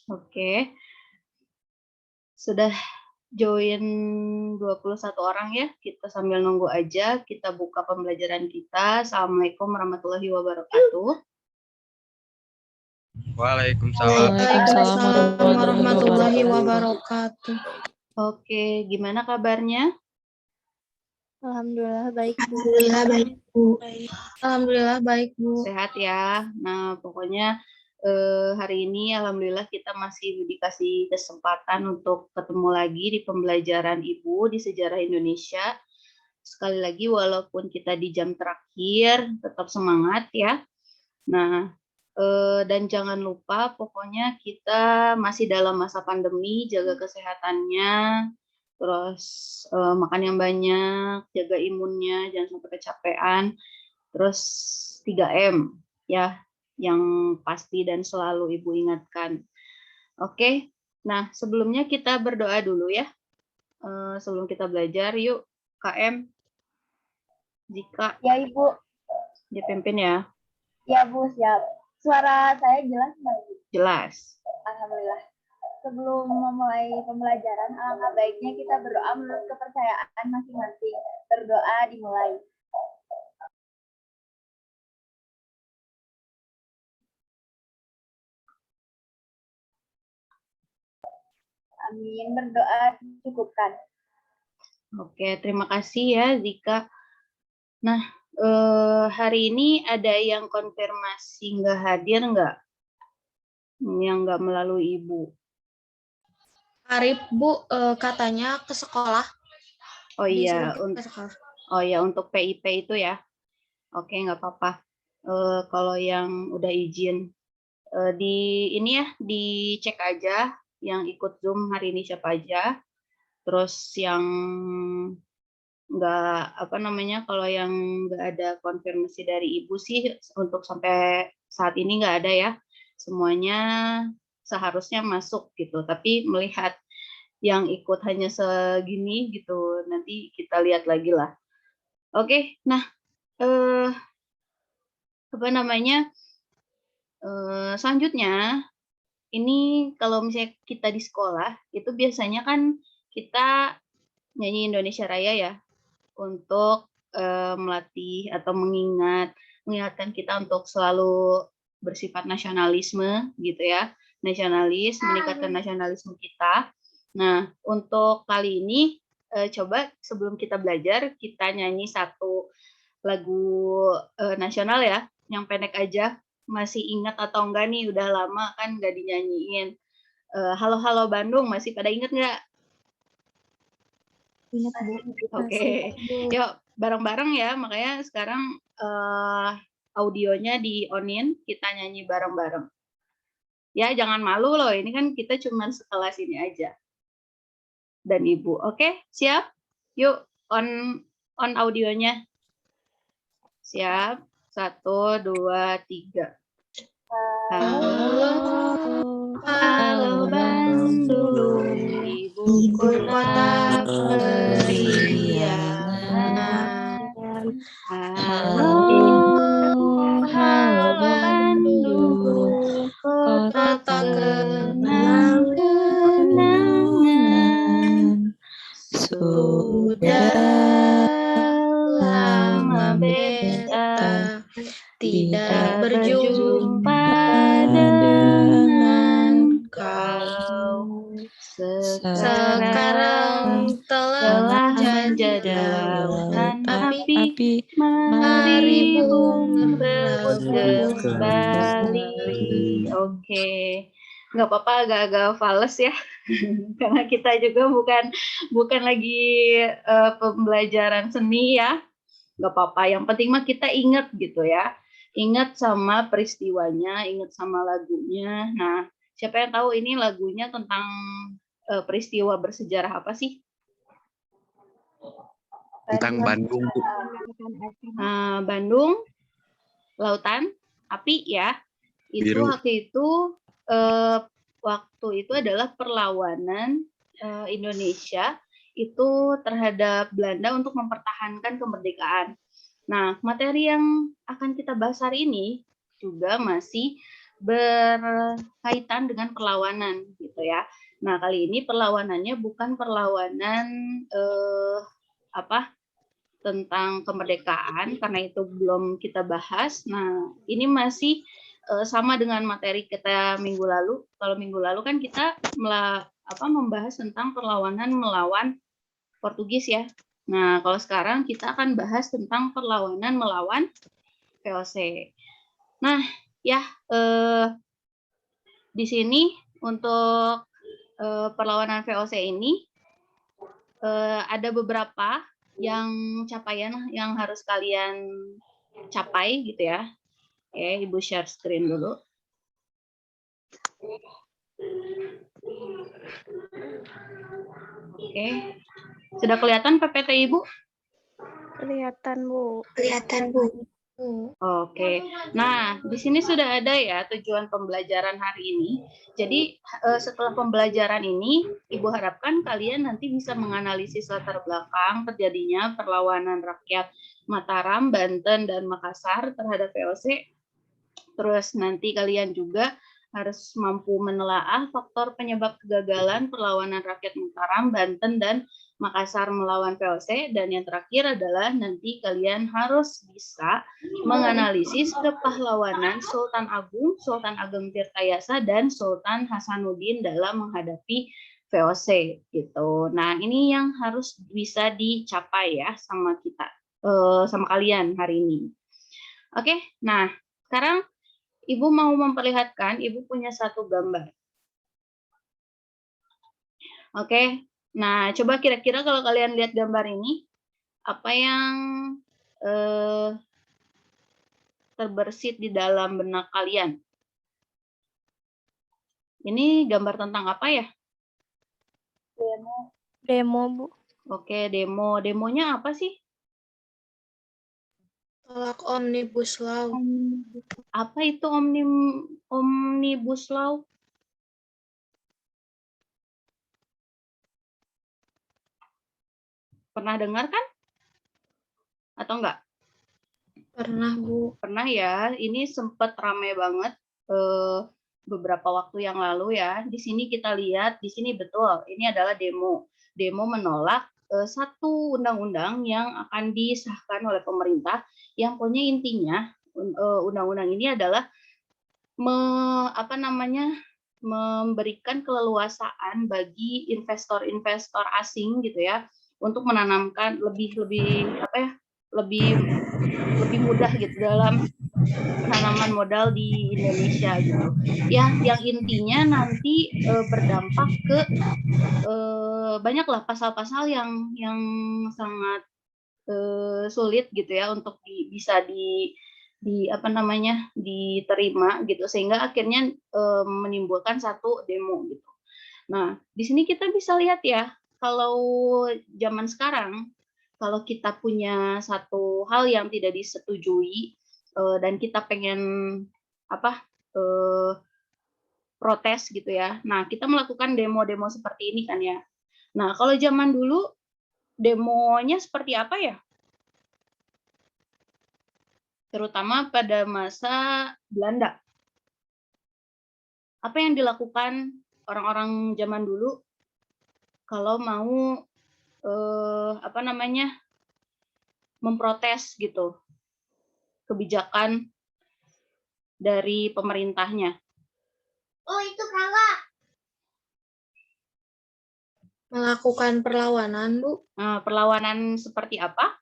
Oke. Sudah join 21 orang ya. Kita sambil nunggu aja, kita buka pembelajaran kita. Assalamualaikum warahmatullahi wabarakatuh. Waalaikumsalam warahmatullahi wabarakatuh. Oke, gimana kabarnya? Alhamdulillah baik, Bu. Alhamdulillah baik, Bu. Alhamdulillah baik, Bu. Sehat ya. Nah, pokoknya hari ini alhamdulillah kita masih dikasih kesempatan untuk ketemu lagi di pembelajaran Ibu di sejarah Indonesia. Sekali lagi walaupun kita di jam terakhir, tetap semangat ya. Nah, dan jangan lupa pokoknya kita masih dalam masa pandemi, jaga kesehatannya, terus makan yang banyak, jaga imunnya, jangan sampai kecapean, terus 3M ya, yang pasti dan selalu Ibu ingatkan. Oke, nah sebelumnya kita berdoa dulu ya, sebelum kita belajar. Yuk KM, Jika Ya, Ibu. dipimpin ya. Ya, Bu, siap. Suara saya jelas nggak, Bu? Jelas. Alhamdulillah. Sebelum memulai pembelajaran, alangkah baiknya kita berdoa menurut kepercayaan masing-masing. Berdoa dimulai. Amin. Berdoa cukupkan. Oke, terima kasih ya Zika. Nah, hari ini ada yang konfirmasi nggak hadir nggak? Yang nggak melalui Ibu. Arif, Bu, katanya ke sekolah. Oh iya, Oh ya untuk PIP itu ya. Oke, nggak apa-apa. Kalau yang udah izin di ini ya, dicek aja yang ikut Zoom hari ini siapa aja. Terus yang nggak kalau yang nggak ada konfirmasi dari Ibu sih untuk sampai saat ini nggak ada ya. Semuanya seharusnya masuk gitu. Tapi melihat yang ikut hanya segini gitu, nanti kita lihat lagi lah. Oke, nah selanjutnya ini kalau misalnya kita di sekolah itu biasanya kan kita nyanyi Indonesia Raya ya untuk melatih atau mengingatkan kita untuk selalu bersifat nasionalisme gitu ya, meningkatkan nasionalisme kita. Nah, untuk kali ini coba sebelum kita belajar kita nyanyi satu lagu nasional ya, yang pendek aja. Masih ingat atau enggak nih, udah lama kan nggak dinyanyiin. Halo Halo Bandung, masih pada inget nggak? Ingat, Bu. Oke, yuk bareng-bareng ya. Makanya sekarang audionya di-on-in, kita nyanyi bareng-bareng. Ya, jangan malu loh, ini kan kita cuma sekelas ini aja. Dan Ibu, oke? Siap? Yuk, on audionya. Siap? 1, 2, 3. Halo Bandung, ibu kota periangan. Halo Bandung, kota kenang-kenangan. Sudah lama beta tidak berjumpa dengan kau. Sekarang telah menjadi lautan api, mari berebut kembali. Oke, nggak apa-apa agak-agak fales ya, karena kita juga bukan lagi pembelajaran seni ya. Nggak apa-apa, yang penting mah kita ingat gitu ya. Ingat sama peristiwanya, ingat sama lagunya. Nah, siapa yang tahu ini lagunya tentang peristiwa bersejarah apa sih? Tentang Bandung. Bandung, lautan, api ya. Itu Biru. waktu itu adalah perlawanan Indonesia itu terhadap Belanda untuk mempertahankan kemerdekaan. Nah, materi yang akan kita bahas hari ini juga masih berkaitan dengan perlawanan gitu ya. Nah, kali ini perlawanannya bukan perlawanan tentang kemerdekaan, karena itu belum kita bahas. Nah, ini masih sama dengan materi kita minggu lalu. Kalau minggu lalu kan kita membahas tentang perlawanan melawan Portugis ya. Nah, kalau sekarang kita akan bahas tentang perlawanan melawan VOC. Nah, ya di sini untuk perlawanan VOC ini ada beberapa capaian yang harus kalian capai gitu ya. Oke, Ibu share screen dulu. Oke, sudah kelihatan PPT Ibu? Kelihatan, Bu. Kelihatan, Bu. Oke, nah di sini sudah ada ya tujuan pembelajaran hari ini. Jadi setelah pembelajaran ini, Ibu harapkan kalian nanti bisa menganalisis latar belakang terjadinya perlawanan rakyat Mataram, Banten, dan Makassar terhadap VOC. Terus nanti kalian juga harus mampu menelaah faktor penyebab kegagalan perlawanan rakyat Mataram, Banten, dan Makassar melawan VOC. Dan yang terakhir adalah nanti kalian harus bisa menganalisis kepahlawanan Sultan Ageng Tirtayasa, dan Sultan Hasanuddin dalam menghadapi VOC gitu. Nah, ini yang harus bisa dicapai ya sama kita, sama kalian hari ini. Oke, nah sekarang Ibu mau memperlihatkan, Ibu punya satu gambar. Oke, nah coba kira-kira kalau kalian lihat gambar ini, apa yang terbersit di dalam benak kalian? Ini gambar tentang apa ya? Demo, Bu. Oke, demo. Demonya apa sih? Tolak Omnibus Law. Apa itu Omnibus Law? Pernah dengar kan? Atau enggak? Pernah, Bu. Pernah ya, ini sempat ramai banget beberapa waktu yang lalu ya. Di sini kita lihat, di sini betul, ini adalah demo. Demo menolak satu undang-undang yang akan disahkan oleh pemerintah, yang punya intinya undang-undang ini adalah memberikan keleluasaan bagi investor-investor asing gitu ya, untuk menanamkan lebih mudah gitu dalam penanaman modal di Indonesia gitu. Ya, yang intinya nanti berdampak ke banyaklah pasal-pasal yang sangat sulit gitu ya untuk bisa diterima gitu, sehingga akhirnya menimbulkan satu demo gitu. Nah, di sini kita bisa lihat ya, kalau zaman sekarang, kalau kita punya satu hal yang tidak disetujui dan kita pengen protes gitu ya. Nah, kita melakukan demo-demo seperti ini kan ya. Nah, kalau zaman dulu demonya seperti apa ya? Terutama pada masa Belanda. Apa yang dilakukan orang-orang zaman dulu kalau mau memprotes gitu kebijakan dari pemerintahnya? Oh, itu kakak. Melakukan perlawanan, Bu. Perlawanan seperti apa?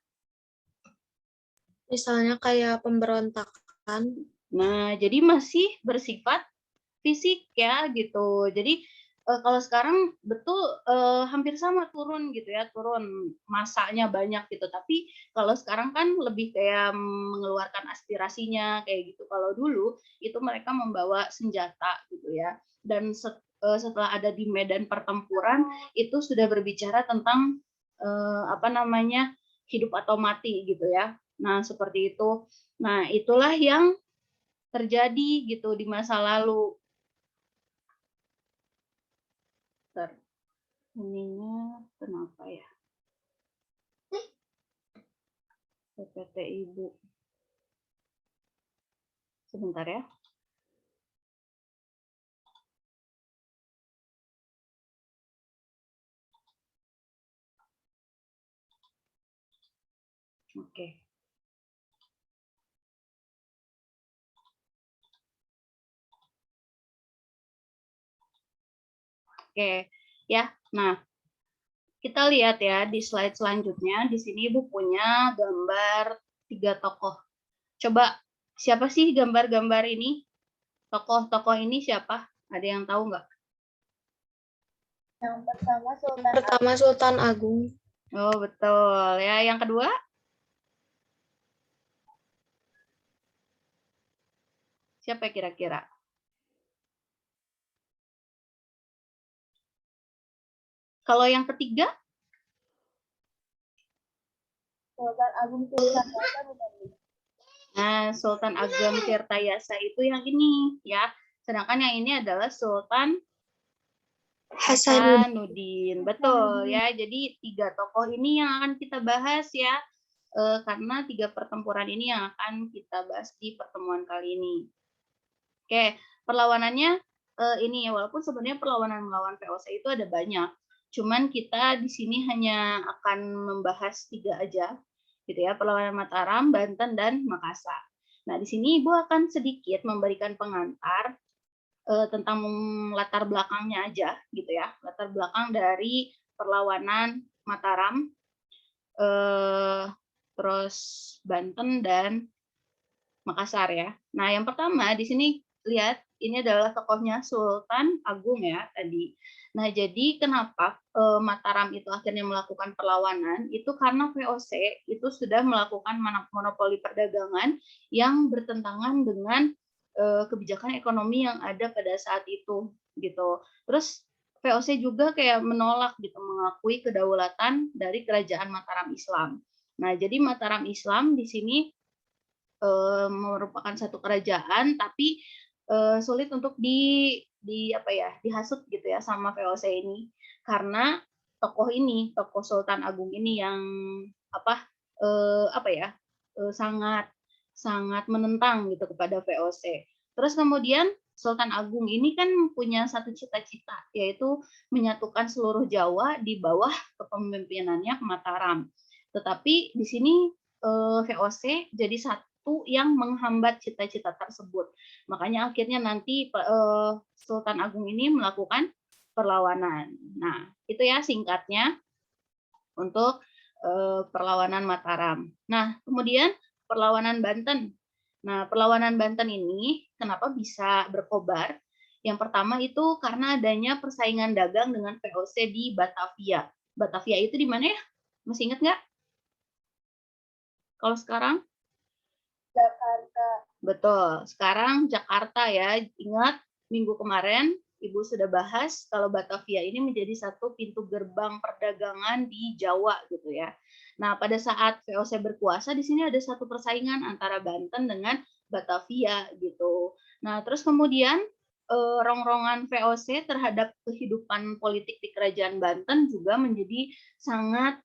Misalnya kayak pemberontakan. Nah, jadi masih bersifat fisik ya gitu. Jadi kalau sekarang betul hampir sama turun gitu ya, turun masanya banyak gitu. Tapi kalau sekarang kan lebih kayak mengeluarkan aspirasinya kayak gitu. Kalau dulu itu mereka membawa senjata gitu ya. Dan setelah ada di medan pertempuran itu sudah berbicara tentang hidup atau mati gitu ya. Nah, seperti itu. Nah, itulah yang terjadi gitu di masa lalu. Ininya kenapa ya? PPT Ibu. Sebentar ya. Oke. Oke, ya. Nah, kita lihat ya di slide selanjutnya. Di sini Ibu punya gambar 3 tokoh. Coba siapa sih gambar-gambar ini? Tokoh-tokoh ini siapa? Ada yang tahu nggak? Yang pertama Yang Sultan pertama Sultan Agung. Oh, betul. Ya, yang kedua? Siapa kira-kira? Kalau yang ketiga? Sultan Agung Tirtayasa bukan? Nah, Sultan Ageng Tirtayasa itu yang ini ya. Sedangkan yang ini adalah Sultan Hasanuddin. Hasanuddin. Betul ya. Jadi 3 tokoh ini yang akan kita bahas ya. Karena 3 pertempuran ini yang akan kita bahas di pertemuan kali ini. Oke, perlawanannya ini ya, walaupun sebenarnya perlawanan melawan VOC itu ada banyak. Cuman kita di sini hanya akan membahas 3 aja, gitu ya, perlawanan Mataram, Banten, dan Makassar. Nah, di sini Ibu akan sedikit memberikan pengantar tentang latar belakangnya aja, gitu ya, latar belakang dari perlawanan Mataram, terus Banten dan Makassar ya. Nah, yang pertama di sini lihat ini adalah tokohnya Sultan Agung ya tadi. Nah, jadi kenapa Mataram itu akhirnya melakukan perlawanan? Itu karena VOC itu sudah melakukan monopoli perdagangan yang bertentangan dengan kebijakan ekonomi yang ada pada saat itu gitu. Terus VOC juga kayak menolak gitu mengakui kedaulatan dari kerajaan Mataram Islam. Nah, jadi Mataram Islam di sini merupakan satu kerajaan tapi sulit untuk apa ya dihasut gitu ya sama VOC ini karena tokoh Sultan Agung ini yang apa ya sangat sangat menentang gitu kepada VOC. Terus kemudian Sultan Agung ini kan punya satu cita-cita yaitu menyatukan seluruh Jawa di bawah kepemimpinannya Mataram. Tetapi di sini VOC jadi satu yang menghambat cita-cita tersebut. Makanya akhirnya nanti Sultan Agung ini melakukan perlawanan. Nah, itu ya singkatnya untuk perlawanan Mataram. Nah, kemudian perlawanan Banten. Nah, perlawanan Banten ini kenapa bisa berkobar? Yang pertama itu karena adanya persaingan dagang dengan VOC di Batavia. Batavia itu di mana ya? Masih ingat nggak? Kalau sekarang? Jakarta. Betul. Sekarang Jakarta ya. Ingat minggu kemarin Ibu sudah bahas kalau Batavia ini menjadi satu pintu gerbang perdagangan di Jawa gitu ya. Nah, pada saat VOC berkuasa di sini ada satu persaingan antara Banten dengan Batavia gitu. Nah, terus kemudian rongrongan VOC terhadap kehidupan politik di Kerajaan Banten juga menjadi sangat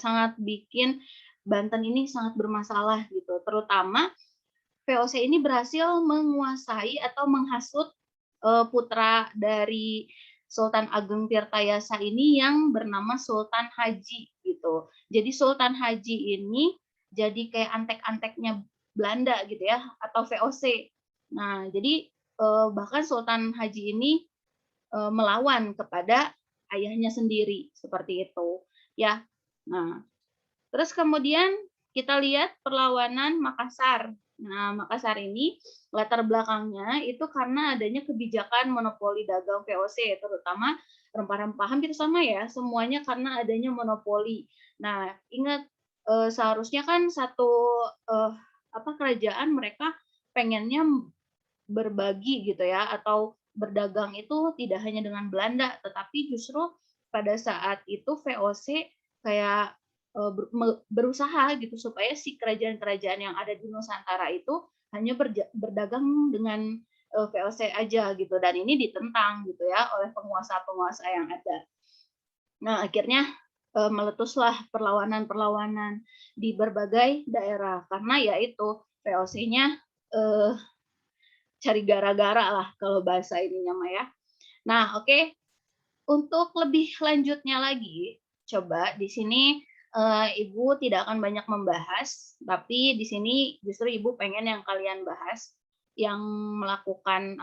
sangat bikin Banten ini sangat bermasalah gitu, terutama VOC ini berhasil menguasai atau menghasut putra dari Sultan Ageng Tirtayasa ini yang bernama Sultan Haji gitu. Jadi Sultan Haji ini jadi kayak antek-anteknya Belanda gitu ya atau VOC. Nah, jadi bahkan Sultan Haji ini melawan kepada ayahnya sendiri seperti itu ya. Nah, terus kemudian kita lihat perlawanan Makassar. Nah, Makassar ini latar belakangnya itu karena adanya kebijakan monopoli dagang VOC, terutama rempah-rempah hampir sama ya, semuanya karena adanya monopoli. Nah, ingat seharusnya kan satu kerajaan mereka pengennya berbagi gitu ya, atau berdagang itu tidak hanya dengan Belanda, tetapi justru pada saat itu VOC kayak berusaha gitu supaya si kerajaan-kerajaan yang ada di Nusantara itu hanya berdagang dengan VOC aja gitu dan ini ditentang gitu ya oleh penguasa-penguasa yang ada. Nah, akhirnya meletuslah perlawanan-perlawanan di berbagai daerah karena yaitu VOC-nya cari gara-gara lah kalau bahasa ininya mah ya. Nah, oke. Untuk lebih lanjutnya lagi, coba di sini Ibu tidak akan banyak membahas, tapi di sini justru Ibu pengen yang kalian bahas, yang melakukan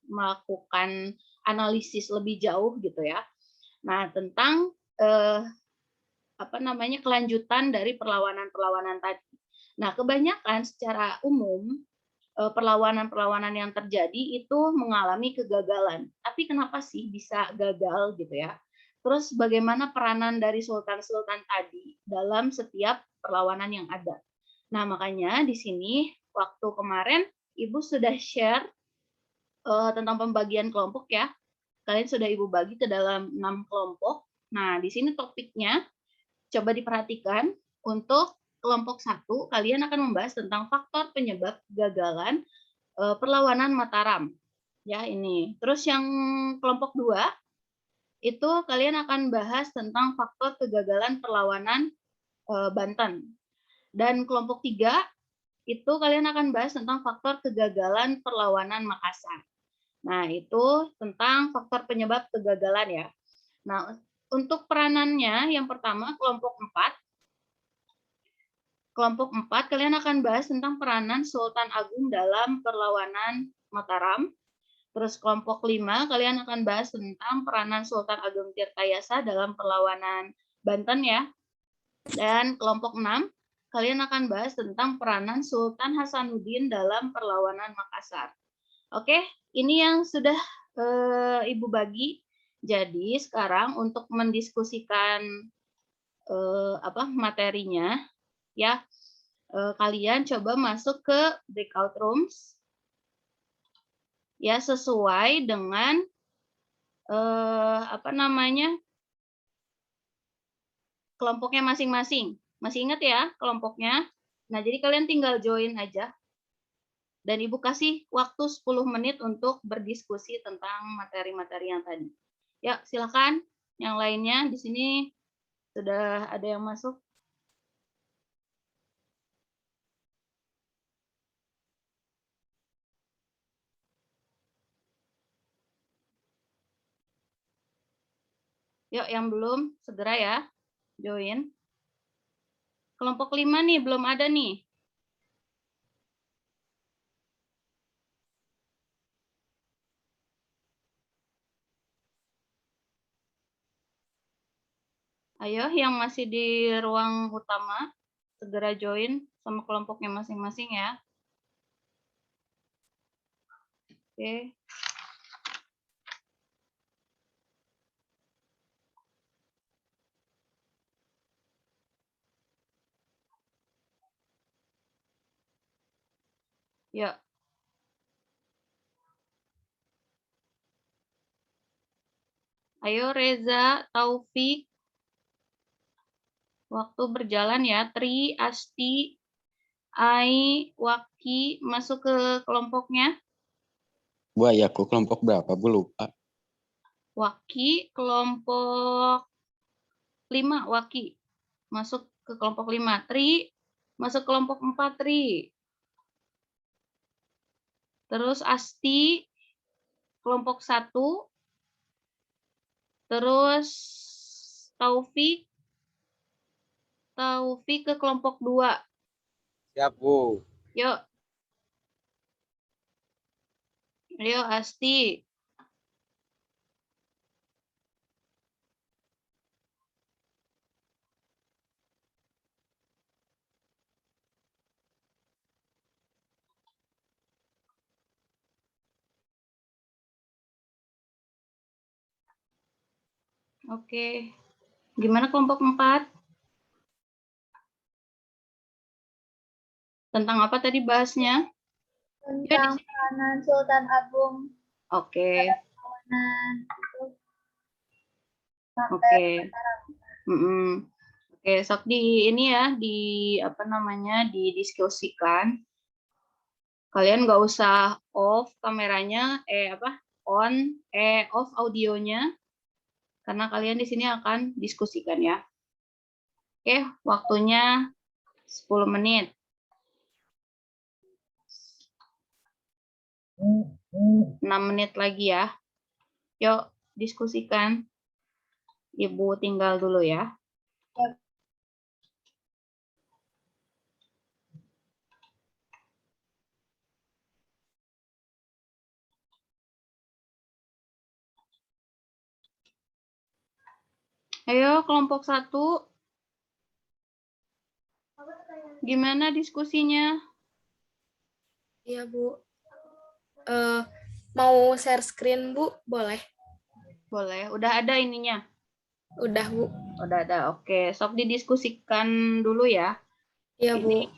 melakukan analisis lebih jauh gitu ya. Nah, tentang kelanjutan dari perlawanan-perlawanan tadi. Nah, kebanyakan secara umum perlawanan-perlawanan yang terjadi itu mengalami kegagalan. Tapi kenapa sih bisa gagal gitu ya? Terus bagaimana peranan dari sultan-sultan tadi dalam setiap perlawanan yang ada? Nah, makanya di sini waktu kemarin Ibu sudah share tentang pembagian kelompok ya. Kalian sudah Ibu bagi ke dalam 6 kelompok. Nah, di sini topiknya coba diperhatikan untuk kelompok 1, kalian akan membahas tentang faktor penyebab kegagalan perlawanan Mataram. Ya, ini. Terus yang kelompok 2 itu kalian akan bahas tentang faktor kegagalan perlawanan Banten. Dan kelompok 3 itu kalian akan bahas tentang faktor kegagalan perlawanan Makassar. Nah, itu tentang faktor penyebab kegagalan ya. Nah, untuk peranannya yang pertama kelompok 4. Kelompok 4 kalian akan bahas tentang peranan Sultan Agung dalam perlawanan Mataram. Terus kelompok 5 kalian akan bahas tentang peranan Sultan Agung Tirtayasa dalam perlawanan Banten ya. Dan kelompok 6 kalian akan bahas tentang peranan Sultan Hasanuddin dalam perlawanan Makassar. Oke, ini yang sudah Ibu bagi. Jadi sekarang untuk mendiskusikan materinya ya, kalian coba masuk ke breakout rooms ya sesuai dengan kelompoknya masing-masing. Masih ingat ya kelompoknya? Nah, jadi kalian tinggal join aja. Dan Ibu kasih waktu 10 menit untuk berdiskusi tentang materi-materi yang tadi. Ya, silakan. Yang lainnya di sini sudah ada yang masuk. Yuk, yang belum, segera ya, join. Kelompok 5 nih, belum ada nih. Ayo, yang masih di ruang utama, segera join sama kelompoknya masing-masing ya. Oke. Yuk. Ayo Reza, Taufik. Waktu berjalan ya. Tri, Asti, Ai, Waki, masuk ke kelompoknya. Bu, aku kelompok berapa? Bu, lupa. Waki, kelompok 5, Waki. Masuk ke kelompok 5. Tri, masuk kelompok 4, Tri. Terus Asti, kelompok 1. Terus Taufik ke kelompok 2. Siap, Bu. Yuk. Ayo, Asti. Oke. Gimana kelompok 4? Tentang apa tadi bahasnya? Tentang peranan Sultan Agung. Oke. Sampai Oke, sok di ini ya, didiskusikan. Kalian nggak usah off kameranya, off audionya, karena kalian di sini akan diskusikan ya. Oke, waktunya 10 menit. 6 menit lagi ya. Yuk, diskusikan. Ibu tinggal dulu ya. Ayo kelompok 1, gimana diskusinya? Iya, Bu. Mau share screen, Bu? Boleh. Boleh, udah ada ininya. Udah, Bu. Udah ada, oke. Sok didiskusikan dulu ya. Iya, Bu. Ini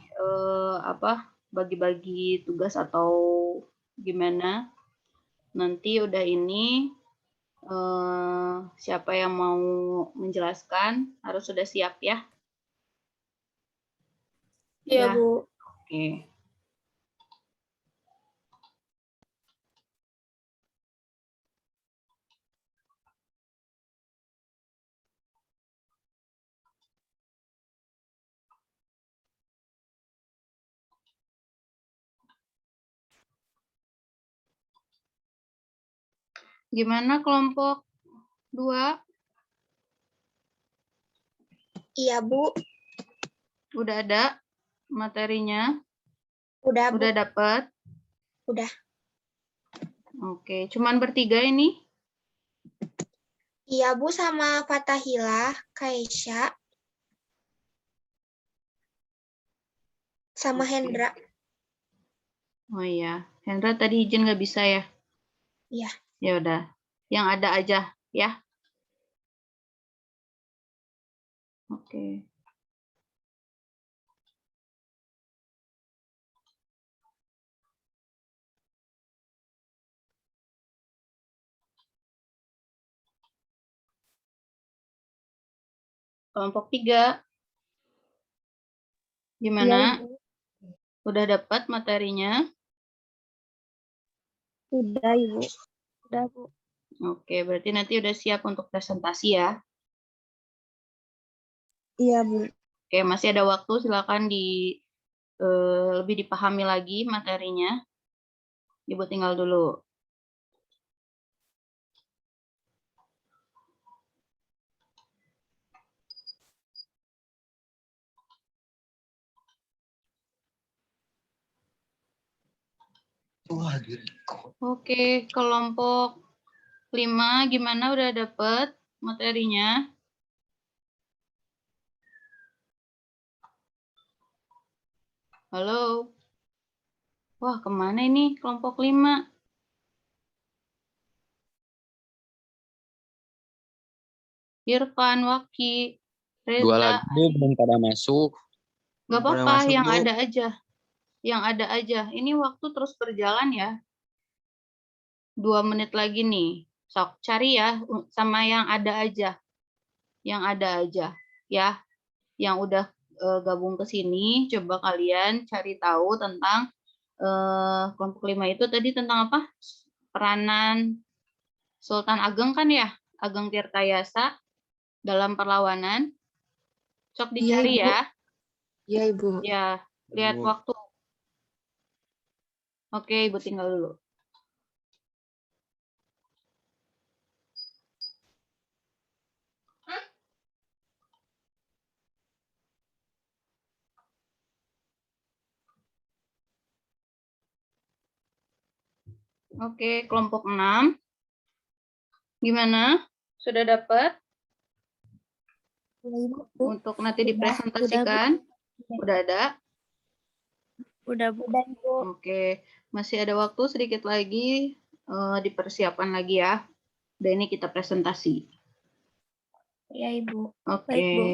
bagi-bagi tugas atau gimana? Nanti udah ini siapa yang mau menjelaskan harus sudah siap ya. Iya, Ya. Bu. Oke. Gimana kelompok 2? Iya, Bu. Udah ada materinya? Udah, Bu. Udah dapat? Udah. Oke, cuman bertiga ini? Iya, Bu, sama Fatahila, Kaisha, sama Oke. Hendra. Oh iya, Hendra tadi izin nggak bisa ya? Iya. Ya udah, yang ada aja ya. Oke. Kelompok 3, gimana? Ibu. Udah dapat materinya? Udah, Ibu. Udah, Bu. Oke, berarti nanti udah siap untuk presentasi ya. Iya, Bu. Oke, masih ada waktu, silakan lebih dipahami lagi materinya. Ibu tinggal dulu. Oke, kelompok 5, gimana udah dapet materinya? Halo? Wah, kemana ini kelompok 5? Irfan, Waki, Dua Reza, lagi Bu, belum pada masuk. nggak Belum pada apa-apa, masuk, yang Bu. ada aja. Yang ada aja. Ini waktu terus berjalan ya. 2 menit lagi nih. Sok cari ya sama yang ada aja. Yang ada aja ya. Yang udah gabung ke sini, coba kalian cari tahu tentang kelompok 5 itu tadi tentang apa? Peranan Sultan Ageng kan ya? Ageng Tirtayasa dalam perlawanan. Sok Iya, dicari Ibu. ya. Iya, Ibu. Ya, lihat Bu. waktu. Oke, Ibu tinggal dulu. Oke, kelompok 6. Gimana? Sudah dapat? Untuk nanti dipresentasikan? Udah ada? Udah, Bu. Oke, masih ada waktu sedikit lagi, dipersiapkan lagi ya. Dan ini kita presentasi. Iya, Ibu. Oke. Baik, Bu.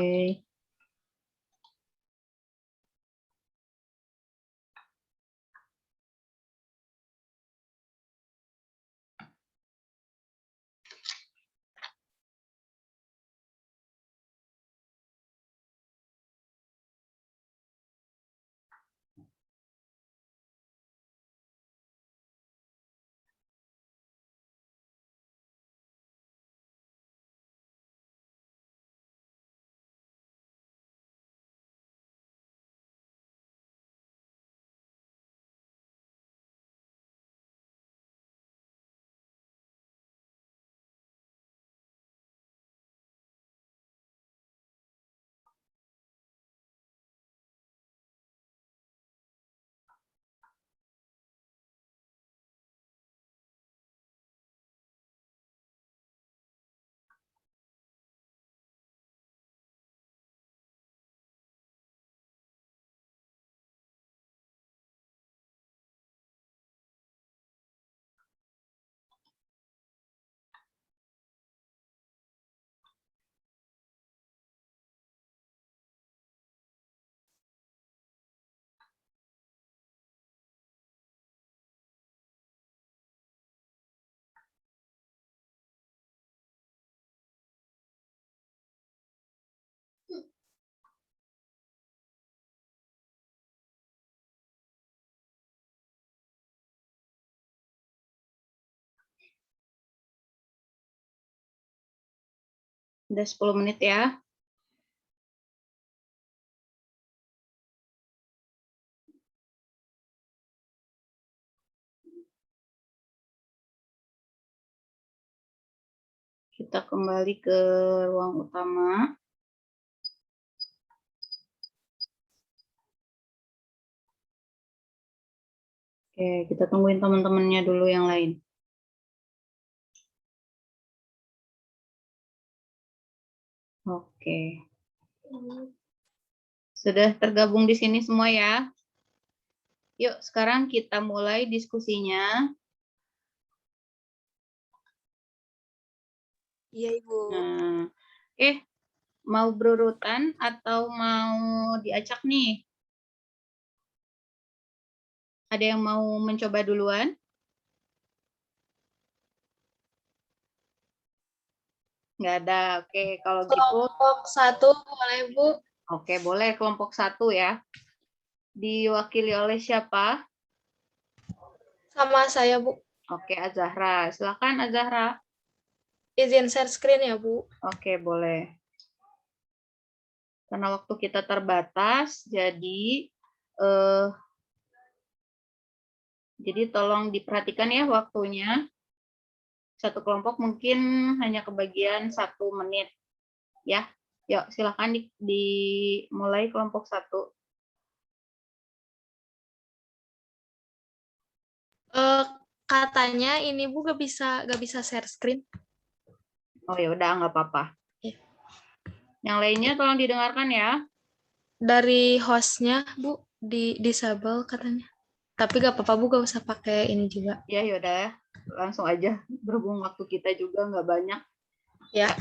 Udah 10 menit ya. Kita kembali ke ruang utama. Oke, kita tungguin teman-temannya dulu yang lain. Oke. Sudah tergabung di sini semua ya? Yuk, sekarang kita mulai diskusinya. Iya, Ibu. Nah, mau berurutan atau mau diacak nih? Ada yang mau mencoba duluan? Nggak ada. Oke, kalau gitu. Kelompok 1 boleh, Bu? Oke, boleh kelompok 1 ya. Diwakili oleh siapa? Sama saya, Bu. Oke, Azahra. Silakan Azahra. Izin share screen ya, Bu. Oke, boleh. Karena waktu kita terbatas, jadi tolong diperhatikan ya waktunya. Satu kelompok mungkin hanya kebagian 1 menit. Ya, yuk silakan dimulai kelompok 1. Katanya ini Bu gak bisa share screen. Oh ya udah nggak apa-apa. Iya. Yang lainnya tolong didengarkan ya. Dari hostnya Bu di disable katanya. Tapi gak apa-apa Bu, gak usah pakai ini juga. Ya yaudah, langsung aja. Berhubung waktu kita juga nggak banyak. Ya.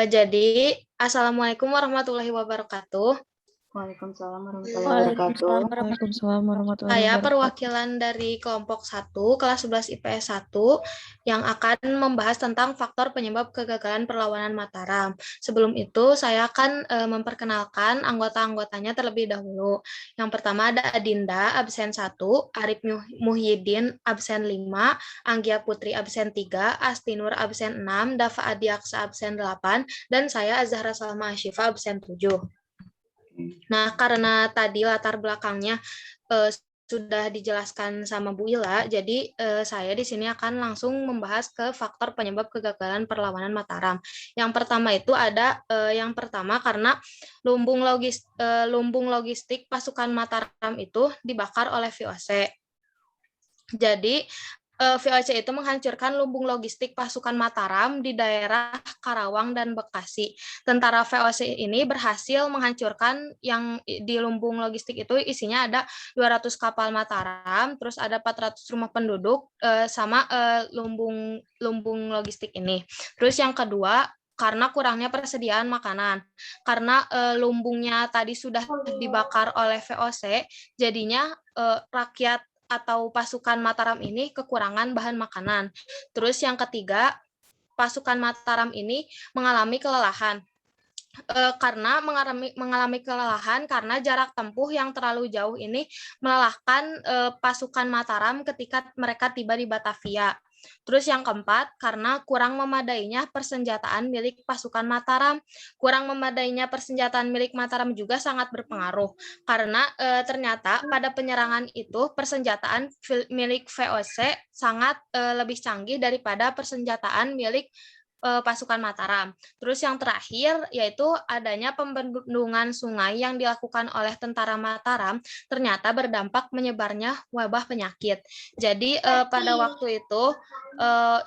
Jadi Assalamualaikum warahmatullahi wabarakatuh. Waalaikumsalam warahmatullahi wabarakatuh. Waalaikumsalam warahmatullahi Saya wabarakatuh. perwakilan dari kelompok 1, kelas 11 IPS 1, yang akan membahas tentang faktor penyebab kegagalan perlawanan Mataram. Sebelum itu, saya akan memperkenalkan anggota-anggotanya terlebih dahulu. Yang pertama ada Adinda, absen 1, Arif Muhyiddin, absen 5, Anggia Putri, absen 3, Astinur, absen 6, Dafa Adiaksa, absen 8, dan saya Azahra Salma Asyifa, absen 7. Nah, karena tadi latar belakangnya sudah dijelaskan sama Bu Ila, jadi saya di sini akan langsung membahas ke faktor penyebab kegagalan perlawanan Mataram. Yang pertama itu ada karena lumbung logistik pasukan Mataram itu dibakar oleh VOC. Jadi VOC itu menghancurkan lumbung logistik pasukan Mataram di daerah Karawang dan Bekasi. Tentara VOC ini berhasil menghancurkan yang di lumbung logistik itu isinya ada 200 kapal Mataram, terus ada 400 rumah penduduk sama lumbung logistik ini. Terus yang kedua, karena kurangnya persediaan makanan. Karena lumbungnya tadi sudah dibakar oleh VOC, jadinya rakyat atau pasukan Mataram ini kekurangan bahan makanan. Terus yang ketiga, pasukan Mataram ini mengalami kelelahan. Karena mengalami kelelahan karena jarak tempuh yang terlalu jauh ini melelahkan pasukan Mataram ketika mereka tiba di Batavia. Terus yang keempat, karena kurang memadainya persenjataan milik pasukan Mataram. Kurang memadainya persenjataan milik Mataram juga sangat berpengaruh, karena ternyata pada penyerangan itu persenjataan milik VOC sangat lebih canggih daripada persenjataan milik pasukan Mataram. Terus yang terakhir yaitu adanya pembendungan sungai yang dilakukan oleh tentara Mataram ternyata berdampak menyebarnya wabah penyakit. Jadi pada waktu itu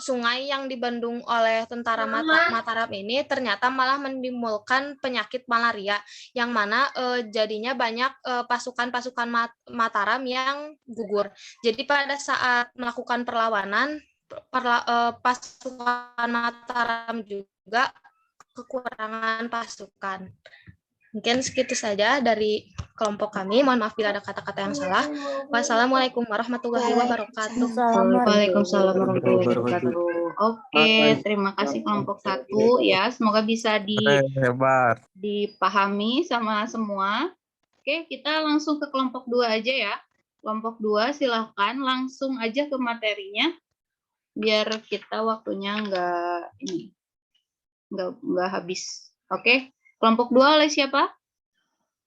sungai yang dibendung oleh tentara Mataram ini ternyata malah menimbulkan penyakit malaria, yang mana jadinya banyak pasukan-pasukan Mataram yang gugur. Jadi pada saat melakukan perlawanan, pasukan Mataram juga kekurangan pasukan. Mungkin segitu saja dari kelompok kami. Mohon maaf bila ada kata-kata yang salah. Wassalamualaikum warahmatullahi wabarakatuh. Waalaikumsalam warahmatullahi wabarakatuh. Oke, terima kasih kelompok 1 ya. Semoga bisa dipahami sama semua. Oke, kita langsung ke kelompok 2 aja ya. Kelompok 2 silahkan langsung aja ke materinya, biar kita waktunya nggak ini. nggak habis. Oke, kelompok 2 oleh siapa?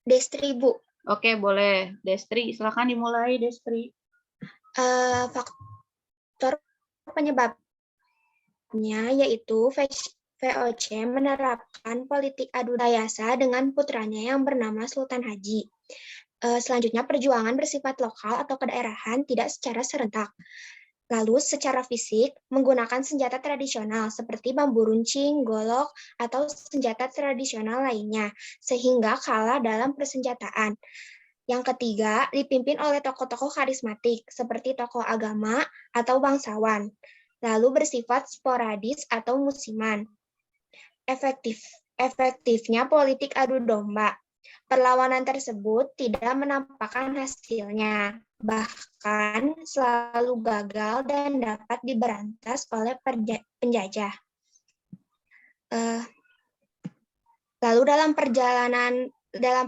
Destri, Bu. Oke, boleh. Destri, silakan dimulai, Destri. Faktor penyebabnya yaitu VOC menerapkan politik adu dayasa dengan putranya yang bernama Sultan Haji. Selanjutnya, perjuangan bersifat lokal atau kedaerahan tidak secara serentak. Lalu, secara fisik, menggunakan senjata tradisional seperti bambu runcing, golok, atau senjata tradisional lainnya, sehingga kalah dalam persenjataan. Yang ketiga, dipimpin oleh tokoh-tokoh karismatik seperti tokoh agama atau bangsawan. Lalu bersifat sporadis atau musiman. Efektifnya politik adu domba. Perlawanan tersebut tidak menampakkan hasilnya, bahkan selalu gagal dan dapat diberantas oleh penjajah. Lalu dalam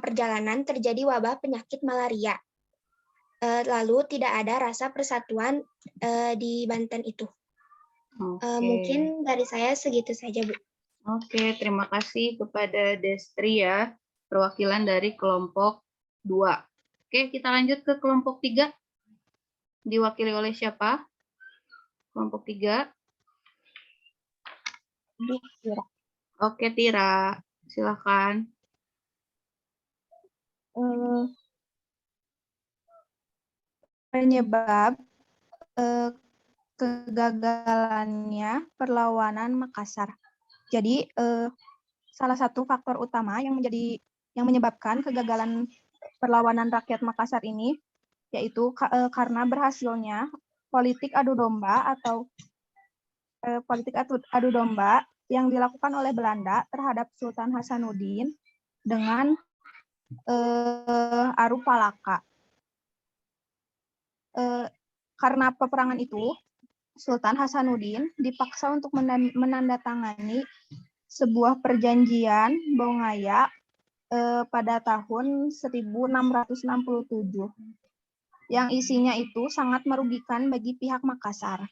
perjalanan terjadi wabah penyakit malaria. Lalu tidak ada rasa persatuan di Banten itu. Mungkin dari saya segitu saja, Bu. Oke, terima kasih kepada Destri ya, perwakilan dari kelompok 2. Oke, kita lanjut ke kelompok 3. Diwakili oleh siapa? Kelompok 3. Oke, Tira. Silakan. Penyebab kegagalannya perlawanan Makassar. Jadi salah satu faktor utama yang menyebabkan kegagalan perlawanan rakyat Makassar ini yaitu karena berhasilnya politik adu domba atau politik adu domba yang dilakukan oleh Belanda terhadap Sultan Hasanuddin dengan Arupalaka. Karena peperangan itu, Sultan Hasanuddin dipaksa untuk menandatangani sebuah perjanjian Bongaya pada tahun 1667 yang isinya itu sangat merugikan bagi pihak Makassar.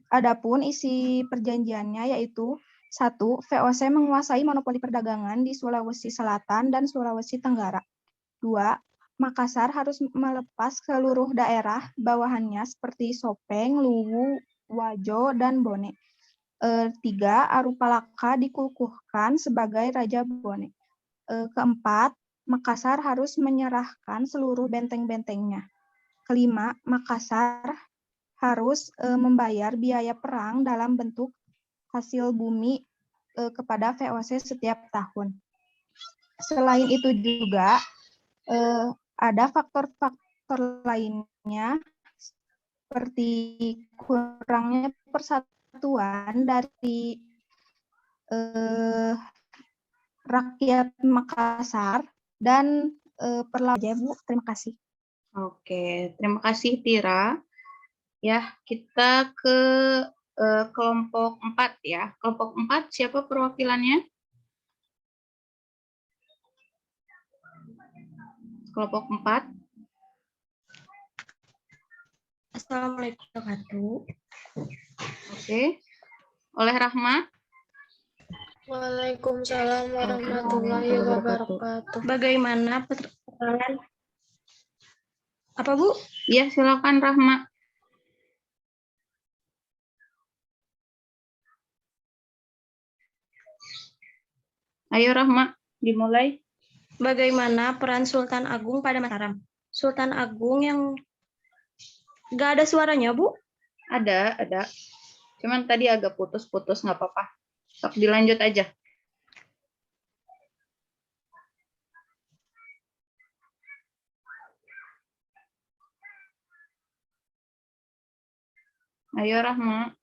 Adapun isi perjanjiannya yaitu 1. VOC menguasai monopoli perdagangan di Sulawesi Selatan dan Sulawesi Tenggara. 2. Makassar harus melepas seluruh daerah bawahannya seperti Sopeng, Luwu, Wajo, dan Bone. 3. Arupalaka dikukuhkan sebagai Raja Bone. 4. Makassar harus menyerahkan seluruh benteng-bentengnya. 5. Makassar harus membayar biaya perang dalam bentuk hasil bumi kepada VOC setiap tahun. Selain itu juga ada faktor-faktor lainnya seperti kurangnya persatuan dari rakyat Makassar dan perlawanan. Bu, terima kasih. Oke, terima kasih Tira. Ya, kita ke kelompok 4 ya. Kelompok 4 siapa perwakilannya? Kelompok 4. Assalamualaikum warahmatullahi wabarakatuh. Oke. Oleh Rahma. Waalaikumsalam warahmatullahi wabarakatuh. Bagaimana penerangan? Apa, Bu? Iya, silakan Rahma. Ayo Rahma, dimulai. Bagaimana peran Sultan Agung pada Mataram? Sultan Agung yang nggak ada suaranya, Bu? Ada. Cuman tadi agak putus-putus, nggak apa-apa. Sok dilanjut aja. Ayo Rahma.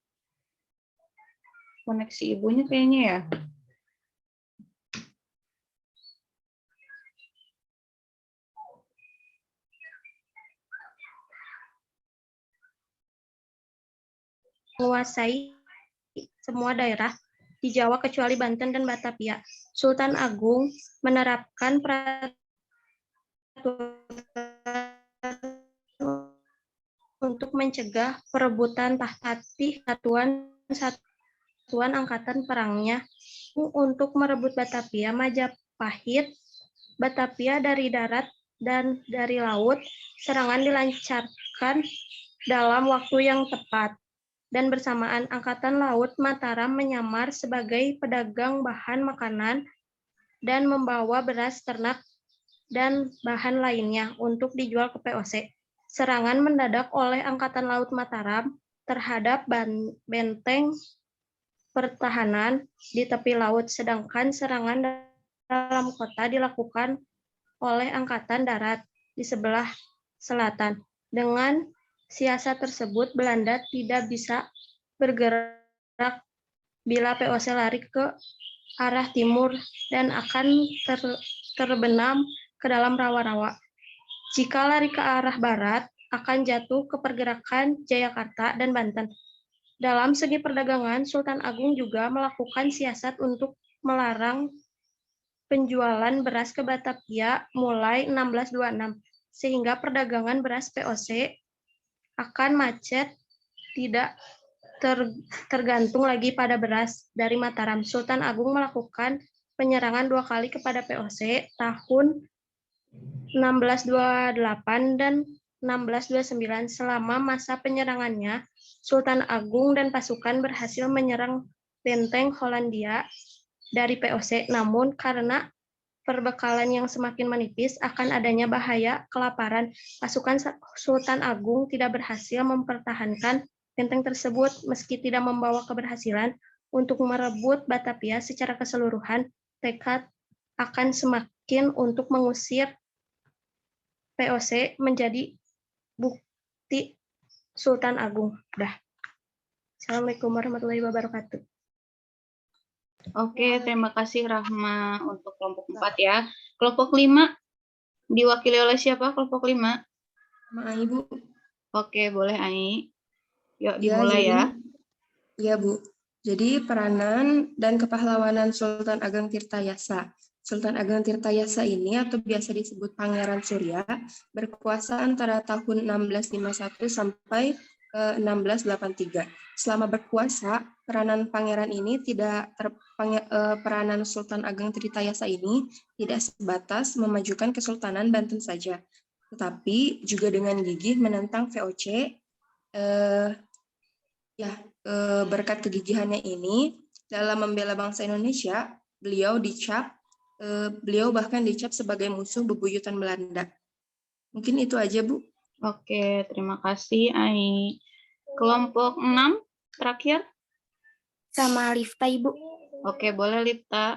Koneksi ibunya kayaknya ya. Menguasai semua daerah di Jawa kecuali Banten dan Batavia. Sultan Agung menerapkan peraturan untuk mencegah perebutan tahta Satuan kesatuan angkatan perangnya untuk merebut Batavia, Majapahit, Batavia dari darat dan dari laut. Serangan dilancarkan dalam waktu yang tepat, dan bersamaan Angkatan Laut Mataram menyamar sebagai pedagang bahan makanan dan membawa beras ternak dan bahan lainnya untuk dijual ke POC. Serangan mendadak oleh Angkatan Laut Mataram terhadap benteng pertahanan di tepi laut, sedangkan serangan dalam kota dilakukan oleh Angkatan Darat di sebelah selatan. Dengan siasat tersebut, Belanda tidak bisa bergerak bila POC lari ke arah timur dan akan terbenam ke dalam rawa-rawa. Jika lari ke arah barat, akan jatuh ke pergerakan Jayakarta dan Banten. Dalam segi perdagangan, Sultan Agung juga melakukan siasat untuk melarang penjualan beras ke Batavia mulai 1626, sehingga perdagangan beras POC akan macet, tidak tergantung lagi pada beras dari Mataram. Sultan Agung melakukan penyerangan 2 kali kepada POC tahun 1628 dan 1629. Selama masa penyerangannya, Sultan Agung dan pasukan berhasil menyerang benteng Hollandia dari POC, namun karena perbekalan yang semakin menipis akan adanya bahaya kelaparan, pasukan Sultan Agung tidak berhasil mempertahankan benteng tersebut. Meski tidak membawa keberhasilan untuk merebut Batavia secara keseluruhan, tekad akan semakin untuk mengusir POC menjadi bukti Sultan Agung. Dah. Assalamualaikum warahmatullahi wabarakatuh. Oke, terima kasih Rahma untuk kelompok 4 ya. Kelompok 5 diwakili oleh siapa kelompok 5? Sama Ibu. Oke, boleh Ai. Yuk Ya, dimulai ya. Iya Bu. Jadi peranan dan kepahlawanan Sultan Ageng Tirtayasa. Sultan Ageng Tirtayasa ini atau biasa disebut Pangeran Surya berkuasa antara tahun 1651 sampai 1683. Selama berkuasa, peranan pangeran ini peranan Sultan Ageng Tirtayasa ini tidak sebatas memajukan Kesultanan Banten saja, tetapi juga dengan gigih menentang VOC. Berkat kegigihannya ini dalam membela bangsa Indonesia, beliau bahkan dicap sebagai musuh bebuyutan Belanda. Mungkin itu aja, Bu. Oke, terima kasih Ai. Kelompok 6 terakhir. Sama Lifta, Ibu. Oke, boleh Lifta.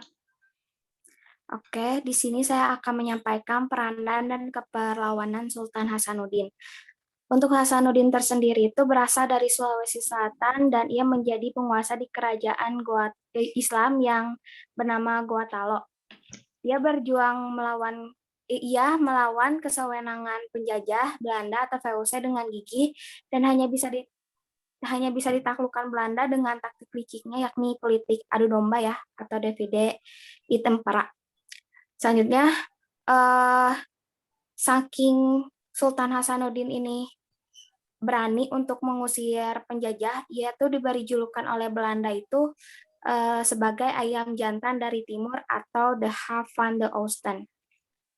Oke, di sini saya akan menyampaikan peranan dan keperlawanan Sultan Hasanuddin. Untuk Hasanuddin tersendiri itu berasal dari Sulawesi Selatan dan ia menjadi penguasa di kerajaan Islam yang bernama Gorontalo. Dia berjuang melawan kesewenangan penjajah Belanda atau VOC dengan gigih dan hanya bisa ditaklukkan Belanda dengan taktik liciknya, yakni politik adu domba ya, atau divide impera. Selanjutnya, saking Sultan Hasanuddin ini berani untuk mengusir penjajah, ia tuh diberi julukan oleh Belanda itu sebagai ayam jantan dari timur atau the Half van de Oosten.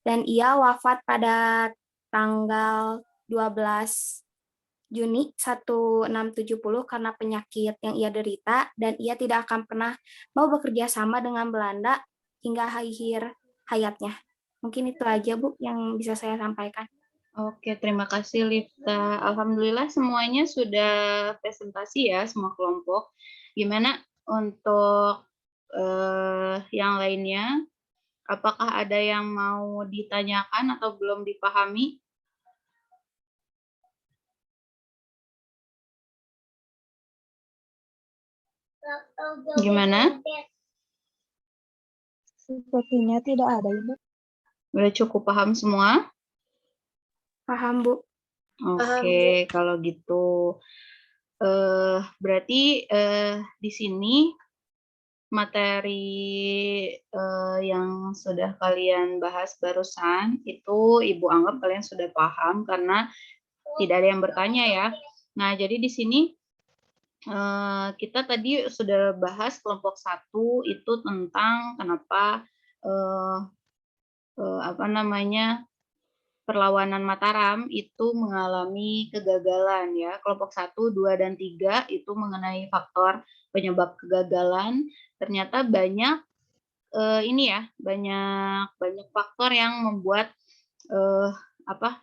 Dan ia wafat pada tanggal 12 Juni 1670 karena penyakit yang ia derita, dan ia tidak akan pernah mau bekerja sama dengan Belanda hingga akhir hayatnya. Mungkin itu aja Bu yang bisa saya sampaikan. Oke, terima kasih Lifta. Alhamdulillah semuanya sudah presentasi ya, semua kelompok. Gimana untuk yang lainnya? Apakah ada yang mau ditanyakan atau belum dipahami? Gimana? Sepertinya tidak ada, Ibu. Udah cukup paham semua? Paham, Bu. Oke, kalau gitu berarti di sini materi yang sudah kalian bahas barusan itu Ibu anggap kalian sudah paham karena tidak ada yang bertanya ya. Nah, jadi di sini kita tadi sudah bahas kelompok 1 itu tentang kenapa apa namanya, perlawanan Mataram itu mengalami kegagalan ya. Kelompok 1, 2, dan 3 itu mengenai faktor penyebab kegagalan. Ternyata banyak ini ya, banyak faktor yang membuat apa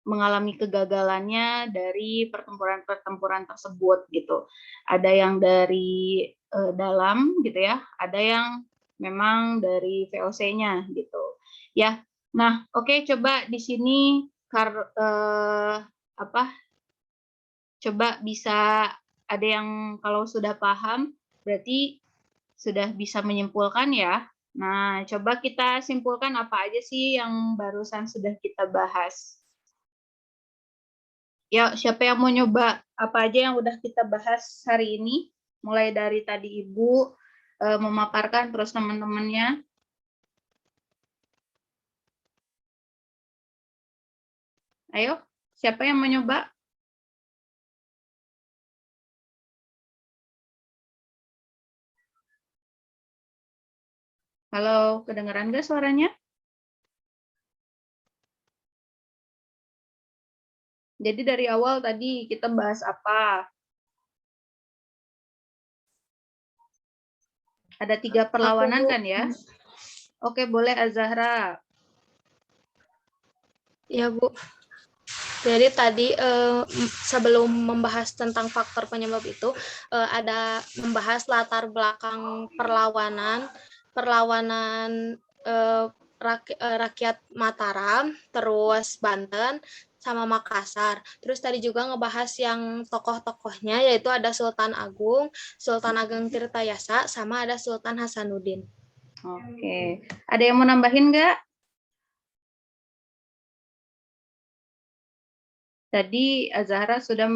mengalami kegagalannya dari pertempuran-pertempuran tersebut gitu. Ada yang dari dalam gitu ya, ada yang memang dari VOC-nya gitu. Ya. Nah, oke, coba di sini coba bisa ada yang kalau sudah paham berarti sudah bisa menyimpulkan ya. Nah, coba kita simpulkan apa aja sih yang barusan sudah kita bahas. Ya, siapa yang mau nyoba apa aja yang udah kita bahas hari ini? Mulai dari tadi Ibu memaparkan terus teman-temannya. Ayo, siapa yang mau nyoba? Halo, kedengeran nggak suaranya? Jadi dari awal tadi kita bahas apa? Ada 3 perlawanan kan ya? Oke, boleh Azahra. Ya, Bu. Jadi tadi sebelum membahas tentang faktor penyebab itu, ada membahas latar belakang perlawanan rakyat Mataram, terus Banten, sama Makassar. Terus tadi juga ngebahas yang tokoh-tokohnya, yaitu ada Sultan Agung Tirtayasa, sama ada Sultan Hasanuddin. Oke, ada yang mau nambahin nggak? Tadi Azahra sudah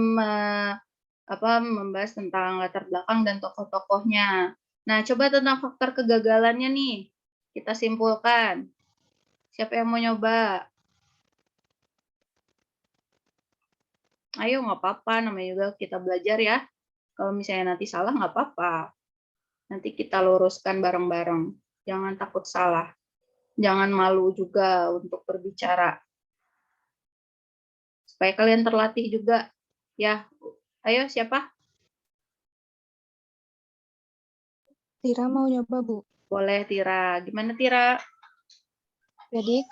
membahas tentang latar belakang dan tokoh-tokohnya. Nah, coba tentang faktor kegagalannya nih, kita simpulkan. Siapa yang mau nyoba? Ayo, nggak apa-apa, namanya juga kita belajar ya. Kalau misalnya nanti salah, nggak apa-apa. Nanti kita luruskan bareng-bareng. Jangan takut salah. Jangan malu juga untuk berbicara. Supaya kalian terlatih juga. Ya, ayo siapa? Tira mau nyoba, Bu. Boleh, Tira. Gimana, Tira? Jadi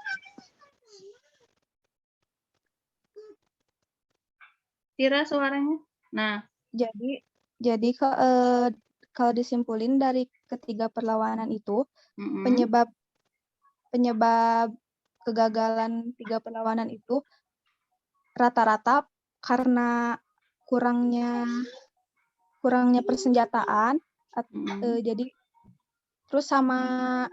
Tira suaranya. Nah, jadi kalau disimpulin dari ketiga perlawanan itu, penyebab kegagalan 3 perlawanan itu rata-rata karena kurangnya persenjataan, jadi terus sama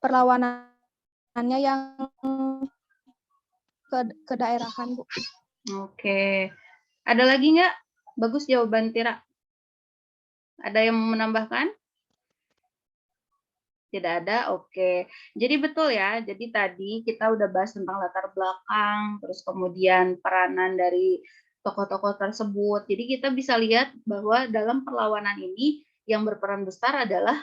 perlawanannya yang ke daerahan, Bu. Oke. Ada lagi nggak? Bagus jawaban Tira. Ada yang menambahkan? Tidak ada? Oke. Jadi betul ya. Jadi tadi kita udah bahas tentang latar belakang, terus kemudian peranan dari tokoh-tokoh tersebut. Jadi kita bisa lihat bahwa dalam perlawanan ini yang berperan besar adalah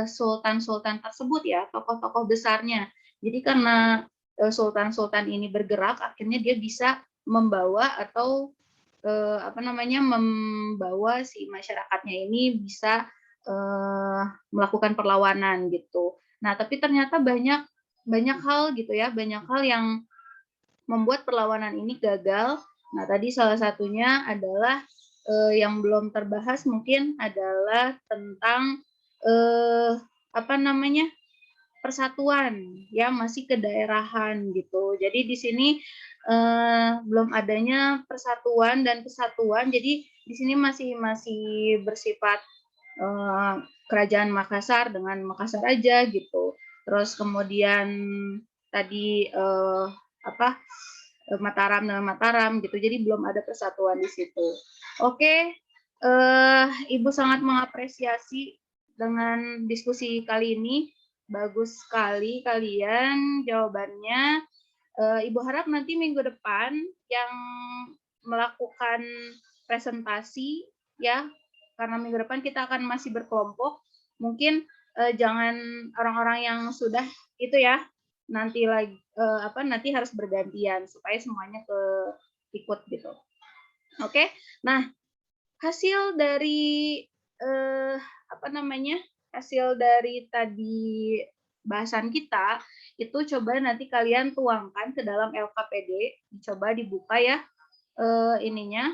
sultan-sultan tersebut ya, tokoh-tokoh besarnya. Jadi karena sultan-sultan ini bergerak, akhirnya dia bisa membawa atau membawa si masyarakatnya ini bisa melakukan perlawanan gitu. Nah, tapi ternyata banyak hal gitu ya, banyak hal yang membuat perlawanan ini gagal. Nah, tadi salah satunya adalah yang belum terbahas mungkin adalah tentang persatuan ya, masih kedaerahan gitu. Jadi di sini belum adanya persatuan dan kesatuan. Jadi di sini masih bersifat kerajaan Makassar dengan Makassar aja gitu. Terus kemudian tadi Mataram dengan Mataram gitu. Jadi belum ada persatuan di situ. Oke, Ibu sangat mengapresiasi dengan diskusi kali ini. Bagus sekali kalian jawabannya. Ibu harap nanti minggu depan yang melakukan presentasi ya, karena minggu depan kita akan masih berkelompok. Mungkin jangan orang-orang yang sudah itu ya, nanti lagi nanti harus bergantian supaya semuanya ikut gitu. Oke. Nah, hasil dari hasil dari tadi bahasan kita itu coba nanti kalian tuangkan ke dalam LKPD, coba dibuka ya ininya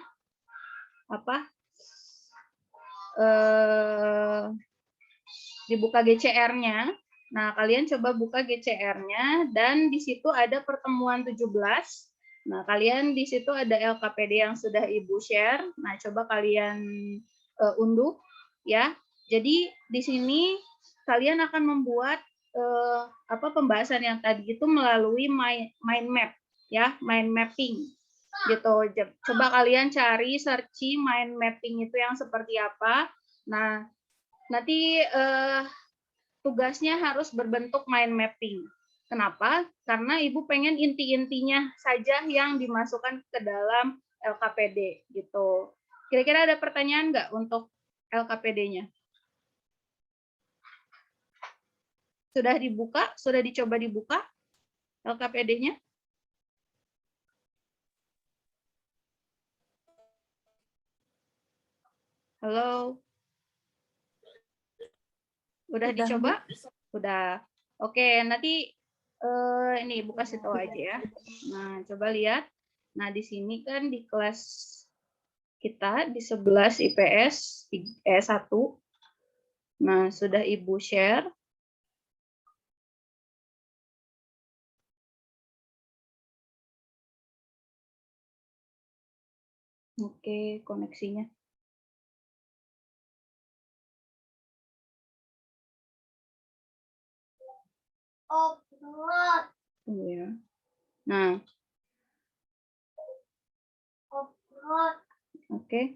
dibuka GCR-nya. Nah, kalian coba buka GCR-nya dan di situ ada pertemuan 17. Nah, kalian di situ ada LKPD yang sudah Ibu share. Nah, coba kalian unduh ya. Jadi di sini kalian akan membuat pembahasan yang tadi itu melalui mind map ya, mind mapping gitu. Coba kalian cari searching mind mapping itu yang seperti apa. Nah, nanti tugasnya harus berbentuk mind mapping. Kenapa? Karena Ibu pengen inti-intinya saja yang dimasukkan ke dalam LKPD gitu. Kira-kira ada pertanyaan nggak untuk LKPD-nya? Sudah dibuka? Sudah dicoba dibuka LKPD-nya? Halo? Udah dicoba? Udah. Oke, nanti ini buka situ aja ya. Nah, coba lihat. Nah, di sini kan di kelas kita di 11 IPS 1. Nah, sudah Ibu share. Oke, koneksinya. Tunggu ya. Nah. Oke.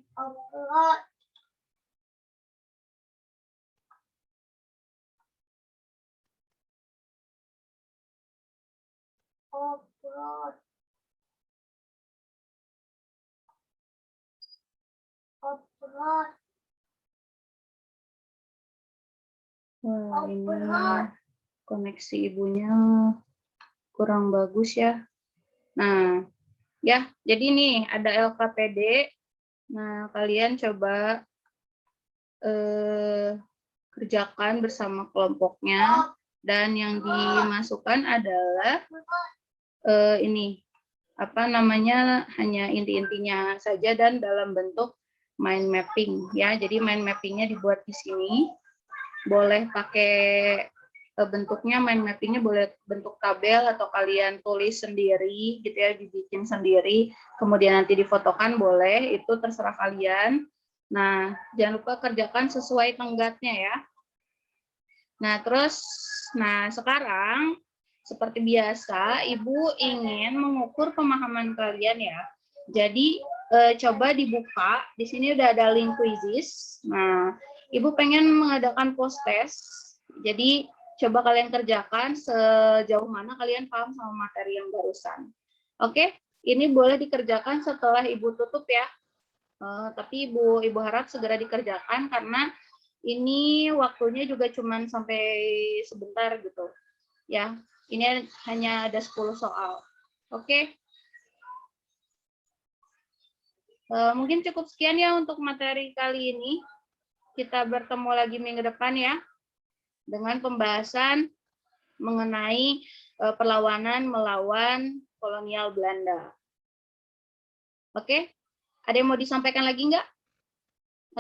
Wah, ini koneksi ibunya kurang bagus ya. Nah, ya, jadi nih ada LKPD. Nah, kalian coba kerjakan bersama kelompoknya dan yang dimasukkan adalah ini hanya inti-intinya saja dan dalam bentuk mind mapping ya. Jadi mind mappingnya dibuat di sini. Boleh pakai bentuknya mind mappingnya boleh bentuk tabel atau kalian tulis sendiri gitu ya, dibikin sendiri kemudian nanti difotokan boleh, itu terserah kalian. Nah, jangan lupa kerjakan sesuai tenggatnya ya. Nah, sekarang seperti biasa Ibu ingin mengukur pemahaman kalian ya. Jadi coba dibuka, di sini udah ada link quizzes. Nah, Ibu pengen mengadakan post test. Jadi coba kalian kerjakan sejauh mana kalian paham sama materi yang barusan. Oke, ini boleh dikerjakan setelah Ibu tutup ya. Tapi Ibu harap segera dikerjakan karena ini waktunya juga cuma sampai sebentar gitu. Ya, ini hanya ada 10 soal. Oke. Mungkin cukup sekian ya untuk materi kali ini. Kita bertemu lagi minggu depan ya, dengan pembahasan mengenai perlawanan melawan kolonial Belanda. Oke, ada yang mau disampaikan lagi nggak?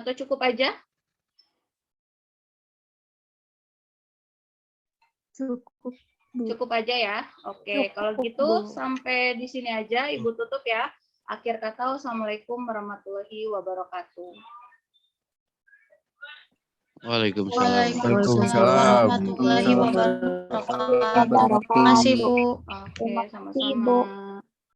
Atau cukup aja? Cukup. Cukup aja ya. Oke, kalau gitu sampai di sini aja Ibu tutup ya. Akhir kata, wassalamualaikum warahmatullahi wabarakatuh. Waalaikumsalam. Waalaikumsalam warahmatullahi wabarakatuh. Terima kasih, Bu. Oke, sama-sama.